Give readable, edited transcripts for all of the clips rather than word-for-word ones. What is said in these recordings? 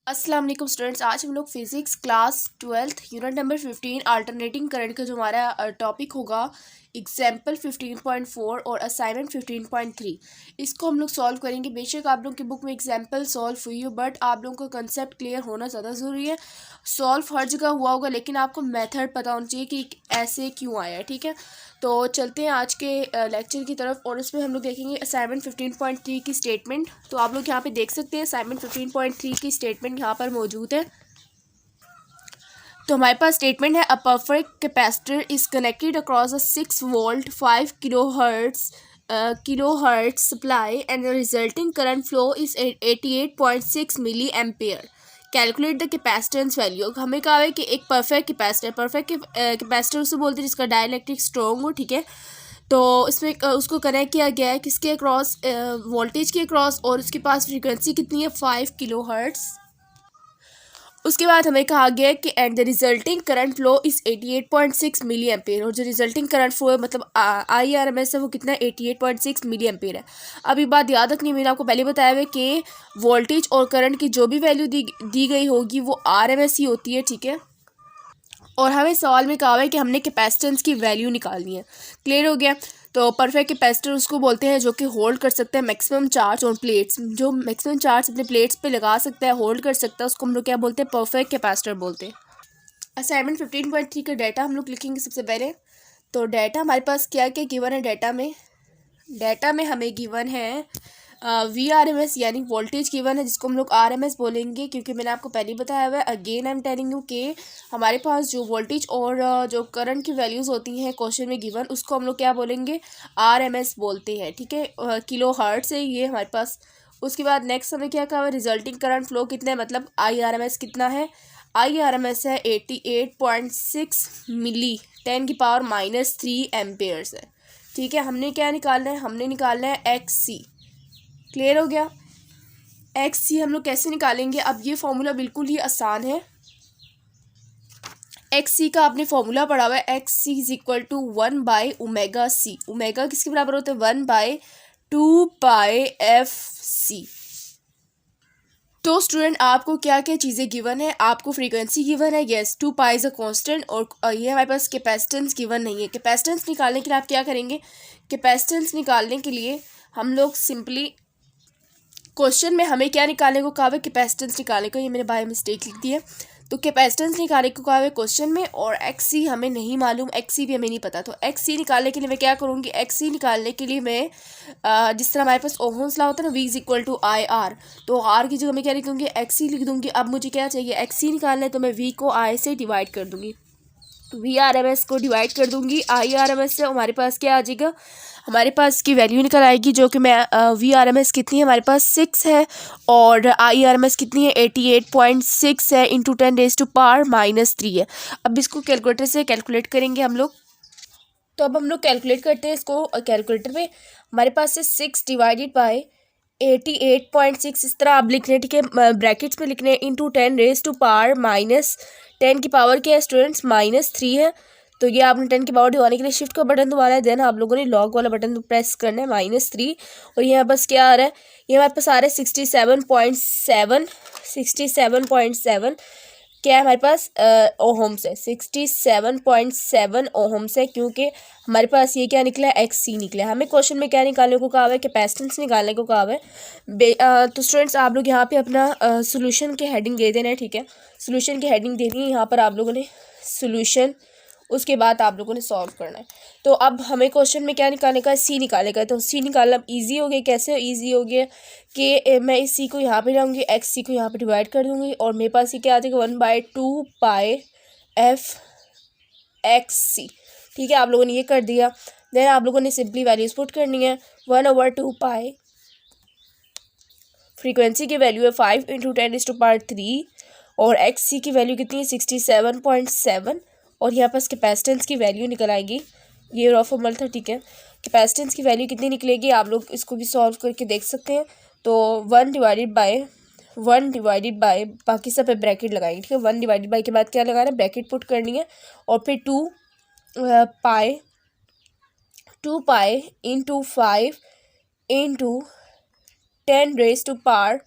अस्सलाम वालेकुम स्टूडेंट्स। आज हम लोग physics class 12th unit number 15 alternating current का जो हमारा टॉपिक होगा एग्जाम्पल 15.4 और असाइनमेंट 15.3 इसको हम लोग सॉल्व करेंगे। बेशक आप लोगों की बुक में एग्जाम्पल सॉल्व हुई हो बट आप लोगों का कंसेप्ट क्लियर होना ज़्यादा ज़रूरी है। सॉल्व हर जगह हुआ होगा लेकिन आपको मेथड पता होना चाहिए कि ऐसे क्यों आया है। ठीक है, तो चलते हैं आज के लेक्चर की तरफ और इसमें हम लोग देखेंगे असाइनमेंट 15.3 की स्टेटमेंट। तो आप लोग यहाँ पे देख सकते हैं असाइनमेंट 15.3 की स्टेटमेंट यहाँ पर मौजूद है। तो हमारे पास स्टेटमेंट है, a perfect capacitor is connected across a 6 volt 5 kilo hertz supply and the resulting current flow is 88.6 milli ampere. Calculate the capacitance value. हमें कहा है कि एक परफेक्ट कैपेसिटर उसे बोलते हैं जिसका डाइलेक्ट्रिक स्ट्रॉन्ग हो। ठीक है, तो इसमें उसको कनेक्ट किया गया है किसके अक्रॉस, वोल्टेज के अक्रॉस, और उसके पास फ्रीक्वेंसी कितनी है 5 किलो हर्ट्ज। उसके बाद हमें कहा गया है कि and the resulting current flow is 88.6 milli ampere, और जो रिजल्टिंग करंट फ्लो है मतलब IRMS है वो कितना 88.6 मिली एम्पेयर है। अब ये बात याद रखनी, मैंने आपको पहले बताया हुआ है कि वोल्टेज और करंट की जो भी वैल्यू दी गई होगी वो RMS ही होती है। ठीक है, और हमें सवाल में कहा हुआ है कि हमने कैपेसिटेंस की वैल्यू निकालनी है। क्लियर हो गया। तो परफेक्ट कैपेसिटर उसको बोलते हैं जो कि होल्ड कर सकता है मैक्सिमम चार्ज ऑन प्लेट्स, जो मैक्सिमम चार्ज अपने प्लेट्स पे लगा सकता है, होल्ड कर सकता है, उसको हम लोग क्या बोलते हैं, परफेक्ट कैपेसिटर बोलते हैं। असाइनमेंट 15.3 का डाटा हम लोग लिखेंगे सबसे पहले। तो डाटा हमारे पास क्या क्या गिवन है। डाटा में हमें गिवन है VRMS यानी वोल्टेज गिवन है, जिसको हम लोग RMS बोलेंगे क्योंकि मैंने आपको पहले ही बताया हुआ है। Again I am telling you कि हमारे पास जो वोल्टेज और जो करंट की वैल्यूज़ होती हैं क्वेश्चन में गिवन, उसको हम लोग क्या बोलेंगे, RMS बोलते हैं। ठीक है, किलो हर्ट्ज है ये हमारे पास। उसके बाद नेक्स्ट हमें क्या कहा है, रिजल्टिंग करंट फ्लो कितना है, मतलब IRMS कितना है। IRMS है 88.6 मिली 10⁻³ एम्पेयर्स है। ठीक है, हमने क्या निकालना है, हमने निकालना है XC। क्लियर हो गया। XC हम लोग कैसे निकालेंगे, अब ये फॉर्मूला बिल्कुल ही आसान है। XC का आपने फॉर्मूला पढ़ा हुआ है, XC is equal to 1/ω/c। Omega किसके बराबर होता है, 1/2πfc। तो स्टूडेंट आपको क्या क्या चीज़ें गिवन है, आपको फ्रीक्वेंसी गिवन है, यस 2π इज अ कांस्टेंट, और ये हमारे पास कैपेसिटेंस गिवन नहीं है। कैपेसिटेंस निकालने के लिए आप क्या करेंगे, कैपेसिटेंस निकालने के लिए हम लोग सिंपली क्वेश्चन में हमें क्या निकालने को कहा है, कैपेसिटेंस निकालने को, ये मैंने बाय मिस्टेक लिख दी है। तो कैपेसिटेंस निकालने को कहा है क्वेश्चन में, और XC हमें नहीं मालूम, XC भी हमें नहीं पता। तो XC निकालने के लिए मैं क्या करूँगी, XC निकालने के लिए मैं जिस तरह हमारे पास ओहम्स लॉ होता है ना, V is equal to IR, तो R की जगह मैं क्या लिख दूँगी, XC लिख दूँगी। अब मुझे क्या चाहिए, XC निकालना है, तो मैं V को I से डिवाइड कर दूँगी, VRMS को डिवाइड कर दूंगी IRMS से। हमारे पास क्या आ जाएगा, हमारे पास इसकी वैल्यू निकल आएगी, जो कि मैं VRMS कितनी है हमारे पास 6 है, और IRMS कितनी है 88.6 है, इंटू 10⁻³ है। अब इसको कैलकुलेटर से कैलकुलेट करेंगे हम लोग। तो अब हम लोग कैलकुलेट करते हैं इसको कैलकुलेटर पे। हमारे पास है 6 डिवाइडेड बाई 88.6, इस तरह आप लिख रहे हैं। ठीक है, ब्रैकेट्स में लिखने इंटू 10⁻⁻10 की पावर क्या है स्टूडेंट्स, -3 है। तो ये आपने 10 की पावर डिवाने के लिए शिफ्ट का बटन दबाना है, देन आप लोगों ने लॉग वाला बटन प्रेस करना है, -3। और यहाँ बस क्या आ रहा है, ये हमारे पास आ रहा है 67.7 क्या है हमारे पास, ओहम्स है, 67.7 ओहम्स है, क्योंकि हमारे पास ये क्या निकला है, XC निकला है। हमें क्वेश्चन में क्या निकालने को कहा है, कैपेसिटेंस निकालने को कहा है। तो स्टूडेंट्स आप लोग यहाँ पे अपना सोल्यूशन के हेडिंग दे देना है। ठीक है, सोल्यूशन की हेडिंग देनी है यहाँ पर आप लोगों ने, सोल्यूशन, उसके बाद आप लोगों ने सॉल्व करना है। तो अब हमें क्वेश्चन में क्या निकालने का है, C निकालने का है। तो C निकालना ईजी हो गया। कैसे ईजी हो गया कि मैं इस C को यहाँ पे लाऊंगी, XC को यहाँ पे डिवाइड कर दूंगी, और मेरे पास ये क्या आ जाएगा 1/2πfxc। ठीक है, आप लोगों ने ये कर दिया। देन आप लोगों ने सिंपली वैल्यूज पुट करनी है। 1/2π फ्रीक्वेंसी की वैल्यू है 5 × 10⁻³ और XC की वैल्यू कितनी है 67.7, और यहाँ पास कैपेसिटेंस की वैल्यू निकल आएगी, ये रॉ फॉर्मूला था। ठीक है, कैपेसिटेंस की वैल्यू कितनी निकलेगी, आप लोग इसको भी सॉल्व करके देख सकते हैं। तो 1/1 बाकी सब पे ब्रैकेट लगाएंगे। ठीक है, 1/बाय के बाद क्या लगाना है, ब्रैकेट पुट करनी है, और फिर 2π × 5 × 10⁻³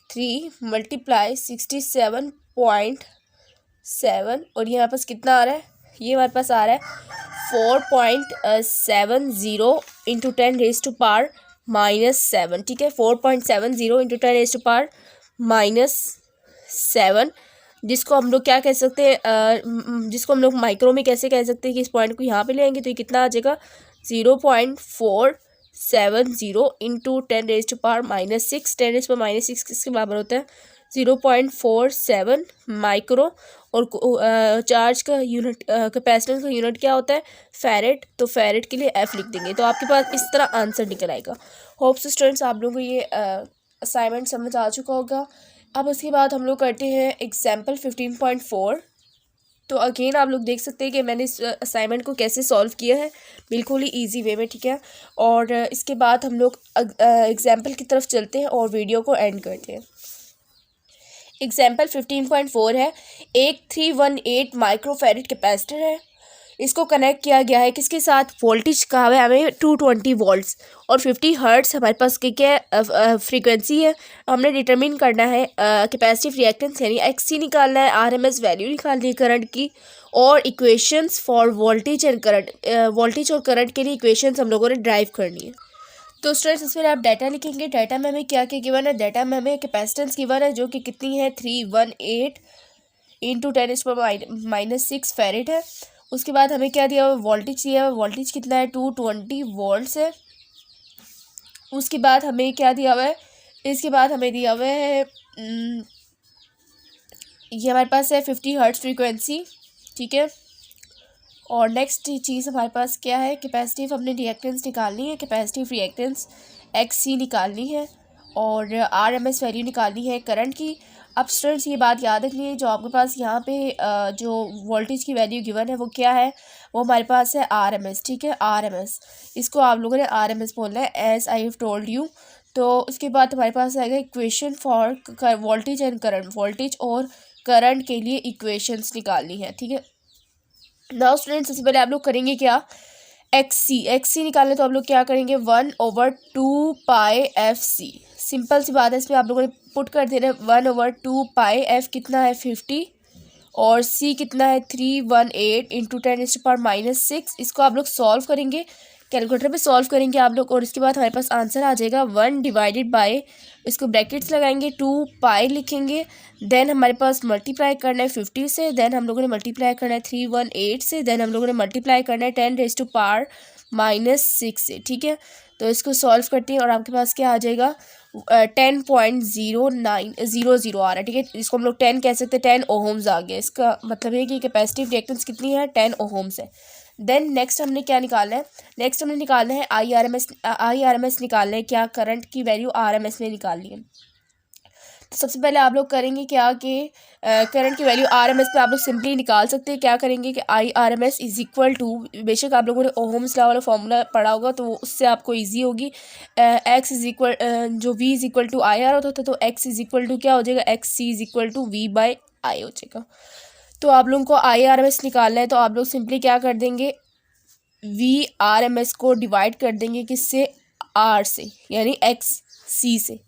3 मल्टीप्लाई 67.7 और ये हमारे पास कितना आ रहा है, ये हमारे पास आ रहा है 4.70 इंटू 10⁻⁻⁷ ठीक है, 4.70 इंटू 10⁻⁻⁷, जिसको हम लोग क्या कह सकते हैं, जिसको हम लोग माइक्रो में कैसे कह सकते हैं कि इस पॉइंट को यहाँ पे ले आएंगे तो ये कितना आ जाएगा 0.470 इंटू 10⁻⁻⁶, 10⁻⁻⁶ किसके बराबर होता है 0.47 माइक्रो। और चार्ज का यूनिट, कैपेसिटेंस का यूनिट क्या होता है फैरेड, तो फैरेड के लिए F लिख देंगे, तो आपके पास इस तरह आंसर निकल आएगा। होप सो स्टूडेंट्स आप लोगों को ये असाइनमेंट समझ आ चुका होगा। अब उसके बाद हम लोग करते हैं एग्जाम्पल 15.4। तो अगेन आप लोग देख सकते हैं कि मैंने इस असाइनमेंट को कैसे सॉल्व किया है, बिल्कुल ही इजी वे में, ठीक है। और इसके बाद हम लोग एग्जाम्पल की तरफ चलते हैं और वीडियो को एंड करते हैं। एग्जाम्पल 15.4 है, एक 318 माइक्रोफैरेड कैपेसिटर है, इसको कनेक्ट किया गया है किसके साथ, वोल्टेज कहा है हमें 220 वोल्ट्स और 50 हर्ट्स हमारे पास क्या फ्रीक्वेंसी है। हमने डिटरमिन करना है कैपेसिटिव रिएक्टेंस यानी XC निकालना है, RMS वैल्यू निकालनी है करंट की, और equations for voltage and current, voltage और करंट के लिए इक्वेशंस हम लोगों ने ड्राइव करनी है। तो स्टूडेंट्स इसमें आप डाटा लिखेंगे, डाटा में हमें क्या क्या गिवन है, डाटा में हमें कैपेसिटेंस गिवन है जो कि कितनी है 318 इंटू 10⁻⁻⁶ फैरेड है। उसके बाद हमें क्या दिया हुआ, वोल्टेज दिया हुआ, वोल्टेज कितना है 220 वोल्ट्स है। उसके बाद हमें क्या दिया हुआ है, इसके बाद हमें दिया हुआ है ये हमारे पास है 50 हर्ट्ज फ्रीक्वेंसी, ठीक है। और नेक्स्ट चीज़ हमारे पास क्या है, कैपेसिटिव हमने रिएक्टेंस निकालनी है, कैपेसिटिव रिएक्टेंस XC निकालनी है और RMS वैल्यू निकालनी है करंट की। अब स्टूडेंट्स ये बात याद रखनी है, जो आपके पास यहाँ पे जो वोल्टेज की वैल्यू गिवन है वो क्या है, वो हमारे पास है RMS, ठीक है, RMS, इसको आप लोगों ने RMS बोलना है as I have told you. तो उसके बाद हमारे पास आएगा equation for voltage and current, voltage और करंट के लिए इक्वेशंस निकालनी है, ठीक है। नाउ स्टूडेंट्स सबसे पहले आप लोग करेंगे क्या, XC निकालने, तो आप लोग क्या करेंगे 1/2πfc, सिंपल सी बात है, इसमें आप लोगों ने पुट कर देना 1/2πf कितना है 50 और C कितना है 318 इंटू 10⁻⁻⁶। इसको आप लोग सॉल्व करेंगे, कैलकुलेटर पे सॉल्व करेंगे आप लोग, और इसके बाद हमारे पास आंसर आ जाएगा 1 डिवाइडेड बाय, इसको ब्रैकेट्स लगाएंगे 2π लिखेंगे, देन हमारे पास मल्टीप्लाई करना है 50 से, देन हम लोगों ने मल्टीप्लाई करना है 318 से, देन हम लोगों ने मल्टीप्लाई करना है 10⁻⁻⁶ से, ठीक है। तो इसको सॉल्व करते हैं और आपके पास क्या आ जाएगा 10.0900 आ रहा है, ठीक है। इसको हम लोग 10 कह सकते हैं, 10 ओहम्स आ गया, इसका मतलब है कि कैपेसिटिव रिएक्टेंस कितनी है 10 ओहम्स है। देन नेक्स्ट हमने क्या निकालना है, नेक्स्ट हमने निकालना है IRMS निकालना है, क्या करंट की वैल्यू RMS में निकालनी है। तो सबसे पहले आप लोग करेंगे क्या कि करंट की वैल्यू RMS पे आप लोग सिंपली निकाल सकते हैं, क्या करेंगे कि IRMS इज इक्वल टू, बेशक आप लोगों ने ओहम्स लॉ वाला फॉर्मूला पढ़ा होगा तो उससे आपको इजी होगी, X इज इक्वल, जो V is equal to IR होता था तो X इज इक्वल टू क्या हो जाएगा XC is equal to V/I हो जाएगा। तो आप लोगों को IRMS निकालना है, तो आप लोग सिंपली क्या कर देंगे VRMS को डिवाइड कर देंगे किससे, R से, यानी XC से।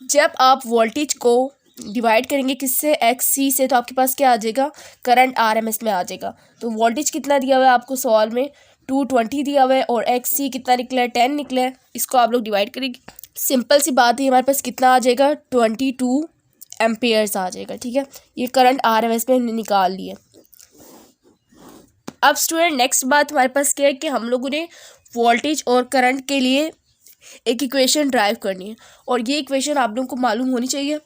जब आप वोल्टेज को डिवाइड करेंगे किससे XC से, तो आपके पास क्या आ जाएगा करंट RMS में आ जाएगा। तो वोल्टेज कितना दिया हुआ है आपको सवाल में 220 दिया हुआ है और XC कितना निकला है 10 निकला है, इसको आप लोग डिवाइड करेंगे, सिंपल सी बात है हमारे पास कितना आ जाएगा 22 एम्पियर्स आ जाएगा, ठीक है। ये करंट RMS में निकाल लिए। अब स्टूडेंट नेक्स्ट बात हमारे पास क्या है कि हम लोगों ने वोल्टेज और करंट के लिए एक इक्वेशन ड्राइव करनी है और ये इक्वेशन आप लोगों को मालूम होनी चाहिए।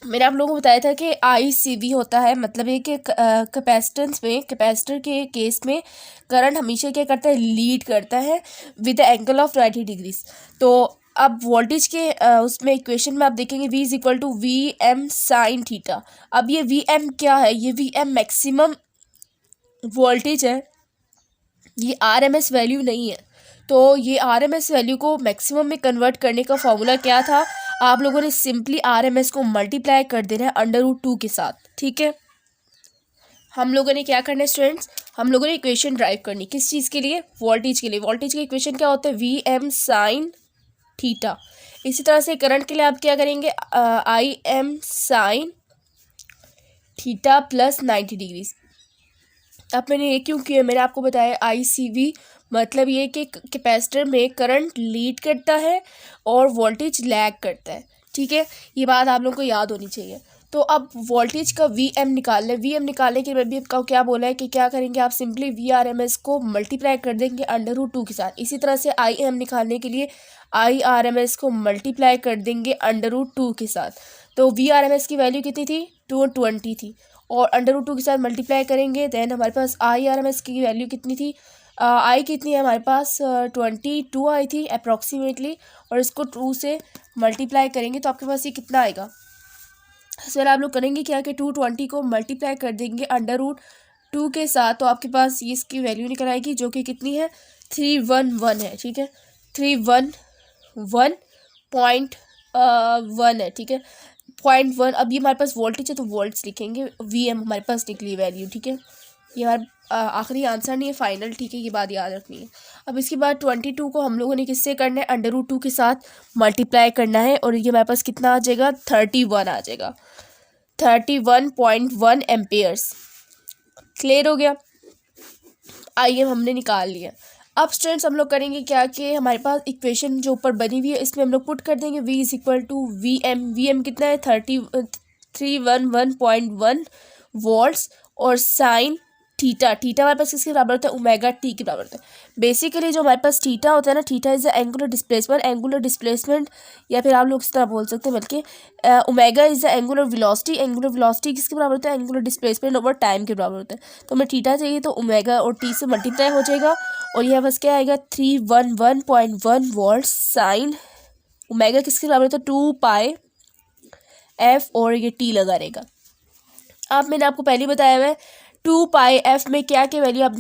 मैंने आप लोगों को बताया था कि ICV होता है, मतलब ये कि कैपेसिटेंस में, कैपेसिटर के केस में करंट हमेशा क्या करता है लीड करता है with the angle of 90 degrees. तो अब वोल्टेज के उसमें इक्वेशन में आप देखेंगे V is equal to VM sine theta. अब ये VM क्या है, ये VM मैक्सिमम वोल्टेज है, ये RMS वैल्यू नहीं है। तो ये RMS वैल्यू को मैक्सिमम में कन्वर्ट करने का फॉर्मूला क्या था, आप लोगों ने सिंपली RMS को मल्टीप्लाई कर देना है √2 के साथ, ठीक है। हम लोगों ने क्या करना है स्टूडेंट्स, हम लोगों ने इक्वेशन ड्राइव करनी, किस चीज़ के लिए, वोल्टेज के लिए। वोल्टेज का इक्वेशन क्या होता है VM साइन थीटा, इसी तरह से करंट के लिए आप क्या करेंगे, I am sine theta plus 90 degrees. अब मैंने ये क्यों किया, मैंने आपको बताया ICV मतलब ये कि कैपेसिटर में करंट लीड करता है और वोल्टेज लैग करता है। ठीक है, ये बात आप लोगों को याद होनी चाहिए। तो अब वोल्टेज का VM निकाल लें। VM निकालने के लिए भी आपका क्या बोला है कि क्या करेंगे, आप सिंपली VRMS को मल्टीप्लाई कर देंगे √2 के साथ। इसी तरह से IM निकालने के लिए IRMS को मल्टीप्लाई कर देंगे √2 के साथ। तो VRMS की वैल्यू कितनी थी, 220 थी, और √2 के साथ मल्टीप्लाई करेंगे। देन हमारे पास IRMS की वैल्यू कितनी थी, आई कितनी है हमारे पास, 22 आई थी अप्रॉक्सीमेटली, और इसको 2 से मल्टीप्लाई करेंगे तो आपके पास ये कितना आएगा। सर आप लोग करेंगे क्या कि 220 को मल्टीप्लाई कर देंगे √2 के साथ, तो आपके पास ये इसकी वैल्यू निकल आएगी जो कि कितनी है, 311 है। ठीक है, 311.1 है। ठीक है, 0.1। अब ये हमारे पास वोल्टेज है तो वोल्ट्स लिखेंगे, VM हमारे पास निकली वैल्यू। ठीक है, ये हमारा आखिरी आंसर नहीं है, फाइनल। ठीक है, ये बात याद रखनी है। अब इसके बाद 22 को हम लोगों ने किससे करना है, √2 के साथ मल्टीप्लाई करना है, और ये हमारे पास कितना आ जाएगा, 31 आ जाएगा, 31.1 एम्पेयर्स। क्लियर हो गया, आइए हमने निकाल लिया। अब स्टूडेंट्स हम लोग करेंगे क्या कि हमारे पास इक्वेशन जो ऊपर बनी हुई है इसमें हम लोग पुट कर देंगे V = VM। VM कितना है, 311.1 वोल्ट्स, और साइन थीटा हमारे पास किसके बराबर होता है, ω/t के बराबर होता है। बेसिकली जो हमारे पास थीटा होता है ना, theta is the angular displacement, या फिर आप लोग इस तरह बोल सकते हैं बल्कि omega is the angular velocity किसके बराबर होता है, एंगुलर डिस्प्लेसमेंट ओवर टाइम के बराबर होता है। तो हमें थीटा चाहिए तो ओमेगा और t से मल्टीप्लाई हो जाएगा, और यह बस क्या आएगा, 311.1 वोल्ट साइन ओमेगा किसके बराबर होता है, 2πf, और ये t लगा रहेगा। अब मैंने आपको पहले बताया हुआ है 2πf में क्या क्या वैल्यू आप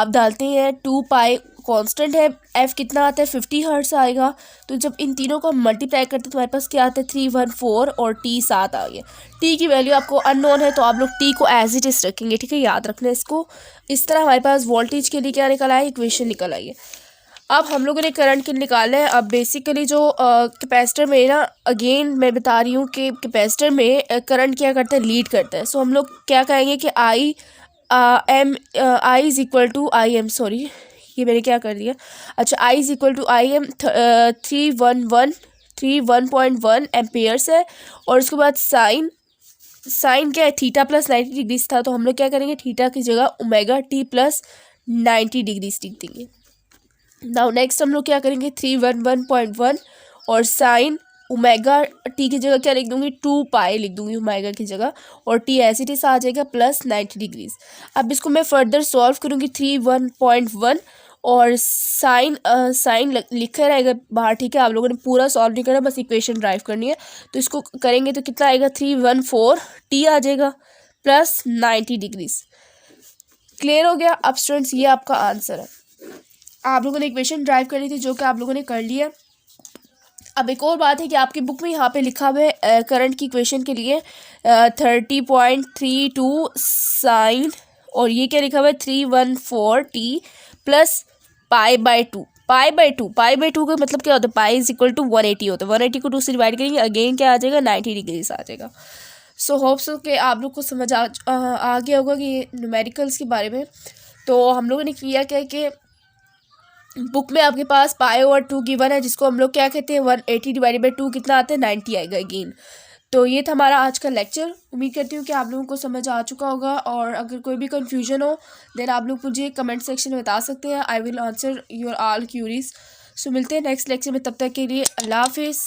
डालते हैं, 2π कांस्टेंट है, f कितना आता है, 50 हर्ट्ज आएगा। तो जब इन तीनों को मल्टीप्लाई करते हैं तो हमारे पास क्या आता है, 314, और t 7 आ गया। t की वैल्यू आपको अननोन है तो आप लोग t को एज इट इज रखेंगे। ठीक है, याद रखना है इसको। इस तरह हमारे पास वोल्टेज के लिए क्या निकल आया, इक्वेशन निकल आई है। अब हम लोगों ने करंट के निकाला है। अब बेसिकली जो कैपेसिटर में ना, अगेन मैं बता रही हूँ कि कैपेसिटर में करंट क्या करता है, लीड करता है। सो हम लोग क्या कहेंगे कि I = सॉरी ये मैंने क्या कर दिया, अच्छा, I = IM 311.1 एम्पेयर्स है, और उसके बाद साइन क्या है, थीटा प्लस 90 डिग्रीज था, तो हम लोग क्या करेंगे, थीटा की जगह ω/t प्लस 90 डिग्रीज लिख देंगे। नाउ नेक्स्ट हम लोग क्या करेंगे, 311.1 और साइन ω/t की जगह क्या लिख दूंगी, 2π लिख दूंगी ω की जगह, और t ऐसे टी आ जाएगा प्लस 90 डिग्रीज। अब इसको मैं फर्दर सॉल्व करूँगी, 311 और साइन लिखा रहेगा बाहर। ठीक है, आप लोगों ने पूरा सॉल्व नहीं करना, बस इक्वेशन ड्राइव करनी है। तो इसको करेंगे तो कितना आएगा, 314t आ जाएगा प्लस 90 डिग्रीज। क्लियर हो गया। अब स्टूडेंट्स ये आपका आंसर है। आप लोगों ने इक्वेशन ड्राइव करनी थी जो कि आप लोगों ने कर लिया। अब एक और बात है कि आपकी बुक में यहाँ पे लिखा हुआ है करंट की इक्वेशन के लिए 30.32 साइन, और ये क्या लिखा हुआ है, 314t प्लस π/2 का मतलब क्या होता है, π = 180 होता है। 180 को 2 से डिवाइड करेंगे, अगेन क्या आ जाएगा, 90 डिग्रीज आ जाएगा। सो होप्स कि आप लोग को समझ आ गया होगा कि न्यूमेरिकल्स के बारे में। तो हम लोगों ने किया क्या कि बुक में आपके पास π/2 गिवन है, जिसको हम लोग क्या कहते हैं, 180 / 2 कितना आता है, 90 आएगा अगेन। तो ये था हमारा आज का लेक्चर। उम्मीद करती हूँ कि आप लोगों को समझ आ चुका होगा, और अगर कोई भी कन्फ्यूजन हो देन आप लोग मुझे कमेंट सेक्शन में बता सकते हैं। I will answer your all queries. So मिलते हैं नेक्स्ट लेक्चर में, तब तक के लिए अल्लाह हाफिज़।